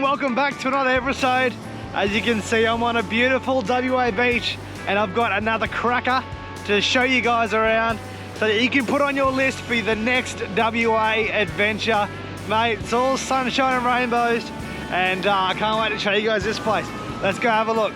welcome back to another episode. As you can see, I'm on a beautiful WA beach and I've got another cracker to show you guys around so that you can put on your list for the next WA adventure. Mate, it's all sunshine and rainbows and I can't wait to show you guys this place. Let's go have a look.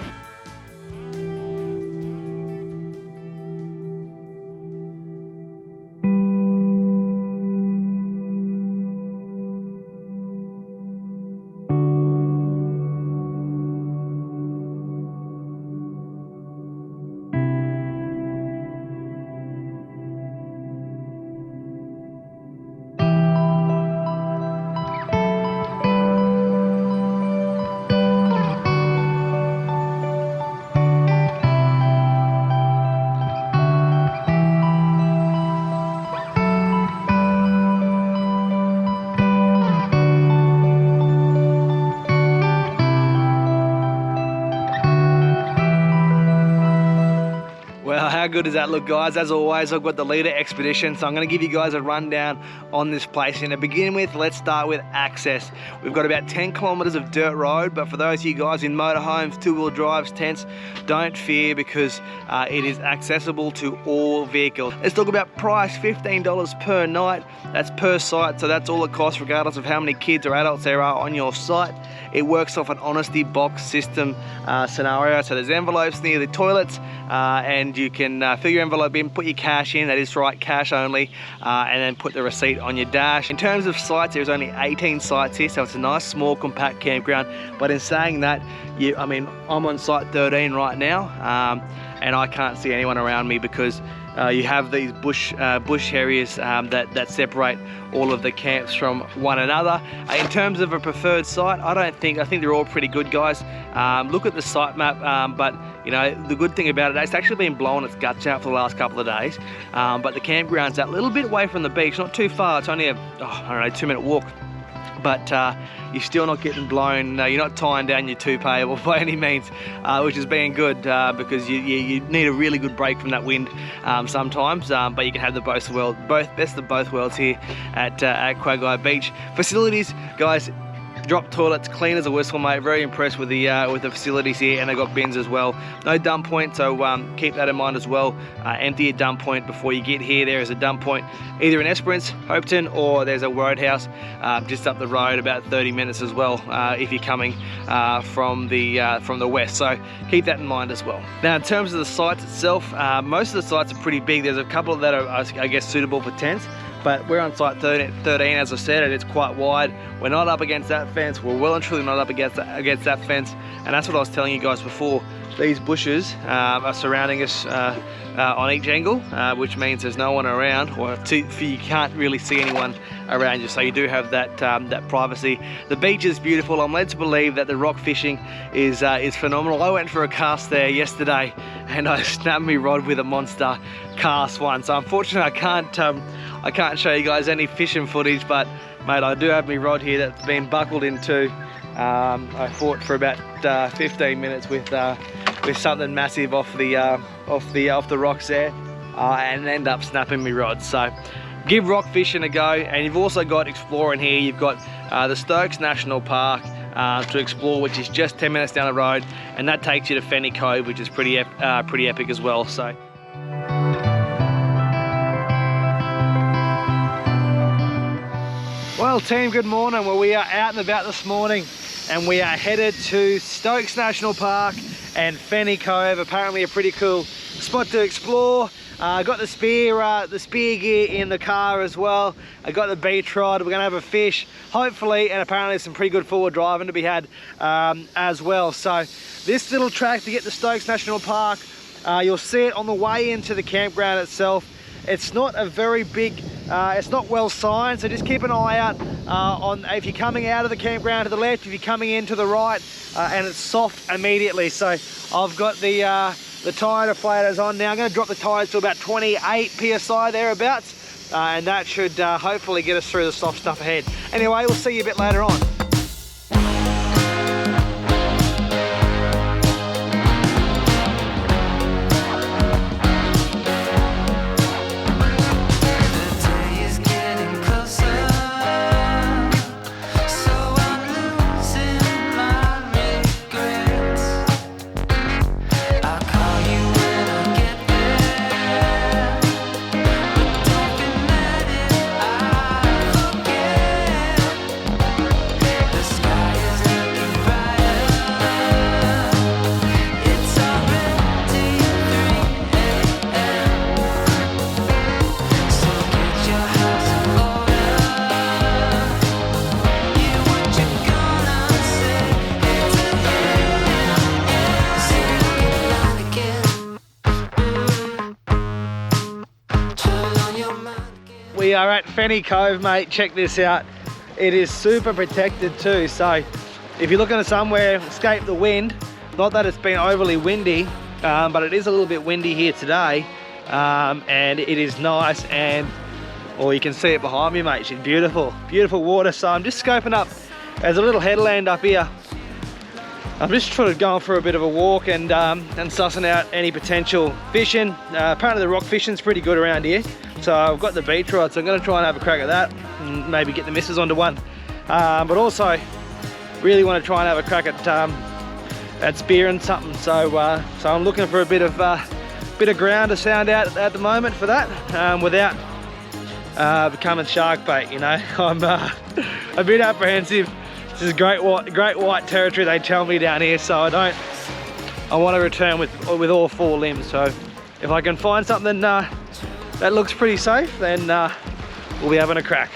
How good does that look, guys? As always, I've got the leader expedition, so I'm going to give you guys a rundown on this place. And to begin with, let's start with access. We've got about 10 kilometers of dirt road, but for those of you guys in motorhomes, two-wheel drives, tents, don't fear because it is accessible to all vehicles. Let's talk about price. $15 per night. That's per site, so that's all it costs regardless of how many kids or adults there are on your site. It works off an honesty box system scenario, so there's envelopes near the toilets and you can fill your envelope in, put your cash in, that is right, cash only, and then put the receipt on your dash. In terms of sites, there's only 18 sites here, so it's a nice small compact campground. But in saying that, I mean, I'm on site 13 right now, and I can't see anyone around me because you have these bush areas that separate all of the camps from one another. In terms of a preferred site, I think they're all pretty good, guys. Look at the site map, but you know, the good thing about it, it's actually been blowing its guts out for the last couple of days. But the campground's a little bit away from the beach, not too far. It's only a, I don't know, 2-minute walk. But you're still not getting blown, you're not tying down your toupee by any means, which has been good because you need a really good break from that wind sometimes, but you can have the best of both worlds here at Quagi Beach. Facilities, guys, drop toilets, clean as a whistle, mate. Very impressed with the facilities here, and they've got bins as well. No dump point, so keep that in mind as well. Empty your dump point before you get here. There is a dump point either in Esperance, Hopeton, or there's a roadhouse just up the road, about 30 minutes as well, if you're coming from the west. So keep that in mind as well. Now, in terms of the sites itself, most of the sites are pretty big. There's a couple that are, I guess, suitable for tents. But we're on site 13, as I said, and it's quite wide. We're not up against that fence. We're well and truly not up against that fence. And that's what I was telling you guys before. These bushes are surrounding us on each angle, which means there's no one around, or you can't really see anyone around you. So you do have that privacy. The beach is beautiful. I'm led to believe that the rock fishing is phenomenal. I went for a cast there yesterday, and I snapped me rod with a monster cast one. So unfortunately, I can't show you guys any fishing footage, but mate, I do have my rod here that's been buckled into. I fought for about 15 minutes with something massive off the rocks there, and end up snapping my rod. So give rock fishing a go. And you've also got exploring here. You've got the Stokes National Park to explore, which is just 10 minutes down the road, and that takes you to Fenny Cove, which is pretty epic as well. So. Well, team, good morning. Well, we are out and about this morning and we are headed to Stokes National Park and Fenny Cove. Apparently a pretty cool spot to explore. I got the spear gear in the car as well. I got the beach rod. We're gonna have a fish, hopefully, and apparently some pretty good forward driving to be had as well. So this little track to get to Stokes National Park, you'll see it on the way into the campground itself. It's not a very big, it's not well signed, so just keep an eye out on if you're coming out of the campground to the left, if you're coming in to the right, and it's soft immediately. So I've got the tyre deflators on now. I'm going to drop the tyres to about 28 PSI thereabouts, and that should hopefully get us through the soft stuff ahead. Anyway, we'll see you a bit later on. Getting closer, so I'm losing we are at Fenny Cove, mate. Check this out. It is super protected too, so if you're looking at somewhere escape the wind, not that it's been overly windy, but it is a little bit windy here today, and it is nice, and you can see it behind me, mate. It's beautiful, beautiful water. So I'm just scoping up. There's a little headland up here. I'm just sort of going for a bit of a walk and sussing out any potential fishing. Apparently the rock fishing's pretty good around here. So I've got the beach rod, so I'm going to try and have a crack at that and maybe get the missus onto one. But also really want to try and have a crack at spearing something. So I'm looking for a bit of ground to sound out at the moment for that, without becoming shark bait. You know, I'm a bit apprehensive. This is great white territory, they tell me down here, so I want to return with all 4 limbs. So if I can find something that looks pretty safe, then we'll be having a crack.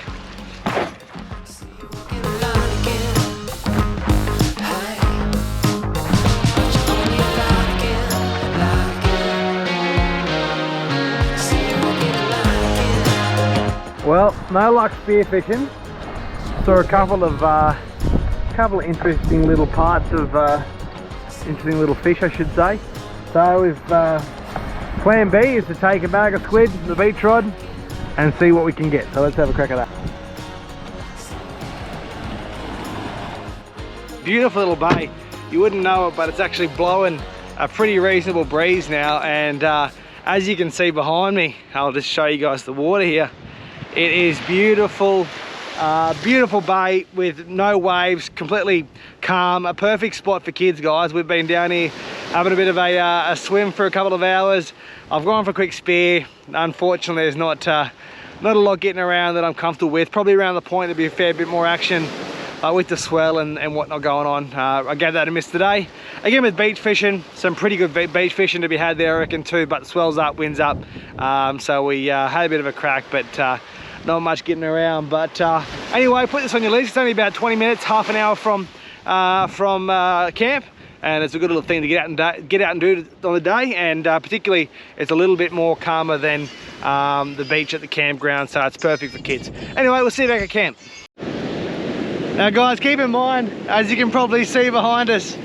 Well, no luck spearfishing. Saw a couple of interesting little parts of interesting little fish, I should say. So we've plan B is to take a bag of squid, the beach rod, and see what we can get. So let's have a crack at that. Beautiful little bay. You wouldn't know it, but it's actually blowing a pretty reasonable breeze now, and as you can see behind me, I'll just show you guys the water here. It is beautiful. Beautiful bay with no waves, completely calm, a perfect spot for kids, guys. We've been down here having a bit of a swim for a couple of hours. I've gone for a quick spear. Unfortunately, there's not a lot getting around that I'm comfortable with. Probably around the point there'll be a fair bit more action with the swell and whatnot going on. I gave that a miss today. Again, with beach fishing, some pretty good beach fishing to be had there, I reckon, too, but the swell's up, wind's up. So we had a bit of a crack, but not much getting around. But anyway, put this on your list. It's only about 20 minutes, half an hour from camp, and it's a good little thing to get out and do on the day. And particularly, it's a little bit more calmer than the beach at the campground, so it's perfect for kids. Anyway, we'll see you back at camp. Now, guys, keep in mind, as you can probably see behind us,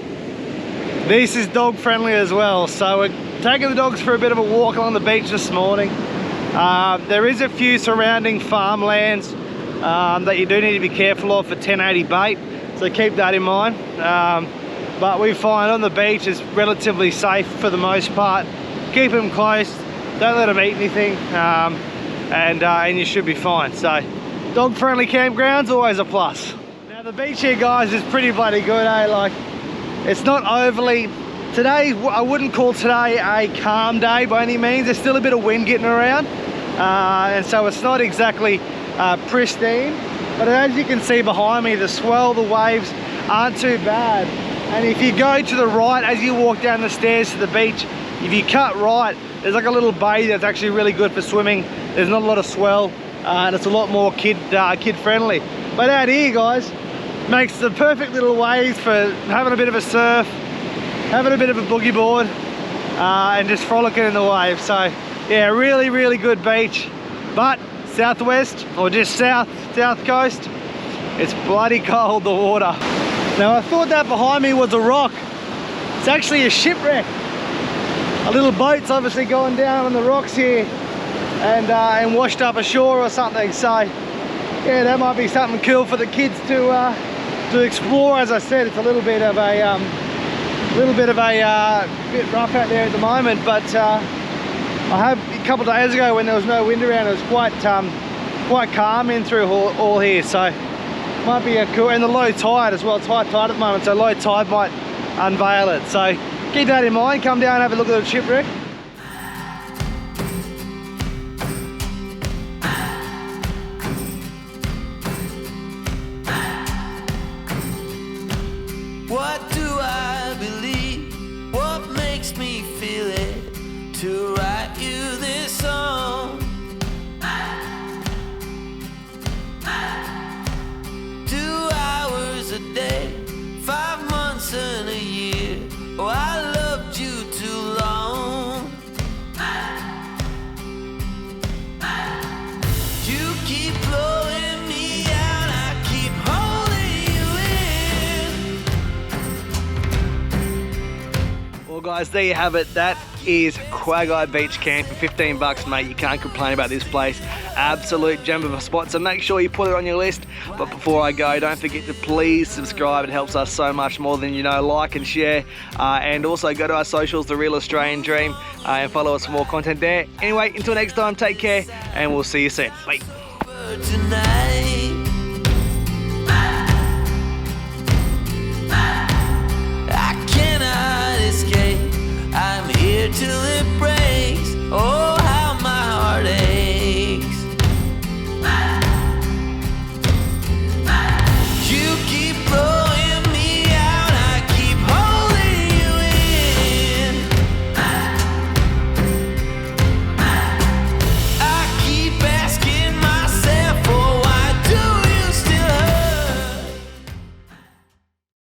this is dog friendly as well. So we're taking the dogs for a bit of a walk along the beach this morning. There is a few surrounding farmlands that you do need to be careful of for 1080 bait, so keep that in mind. But we find on the beach is relatively safe for the most part. Keep them close, don't let them eat anything, and you should be fine. So dog friendly campgrounds, always a plus. Now the beach here, guys, is pretty bloody good, eh? Like, it's not overly, today, I wouldn't call today a calm day by any means. There's still a bit of wind getting around, and so it's not exactly pristine. But as you can see behind me, the swell, the waves aren't too bad. And if you go to the right as you walk down the stairs to the beach, if you cut right, there's like a little bay that's actually really good for swimming. There's not a lot of swell, and it's a lot more kid friendly. But out here, guys, makes the perfect little waves for having a bit of a surf, having a bit of a boogie board, and just frolicking in the waves. So yeah, really, really good beach. But southwest, or just south coast, it's bloody cold, the water. Now I thought that behind me was a rock. It's actually a shipwreck. A little boat's obviously going down on the rocks here and washed up ashore or something. So yeah, that might be something cool for the kids to explore. As I said, it's a little bit of a bit rough out there at the moment, but I have a couple of days ago when there was no wind around, it was quite calm in through all here. So might be a cool, and the low tide as well. It's high tide at the moment, so low tide might unveil it. So keep that in mind. Come down and have a look at the shipwreck. What do I believe? What makes me feel it to write you this song? 2 hours a day, 5 months and a year. Oh, I loved you too long. Well guys, there you have it. That is Quagi Beach Camp for 15 bucks, mate. You can't complain about this place. Absolute gem of a spot, so make sure you put it on your list. But before I go, don't forget to please subscribe. It helps us so much more than you know. Like and share, and also go to our socials, The Real Australian Dream, and follow us for more content there. Anyway, until next time, take care, and we'll see you soon. Bye. Tonight.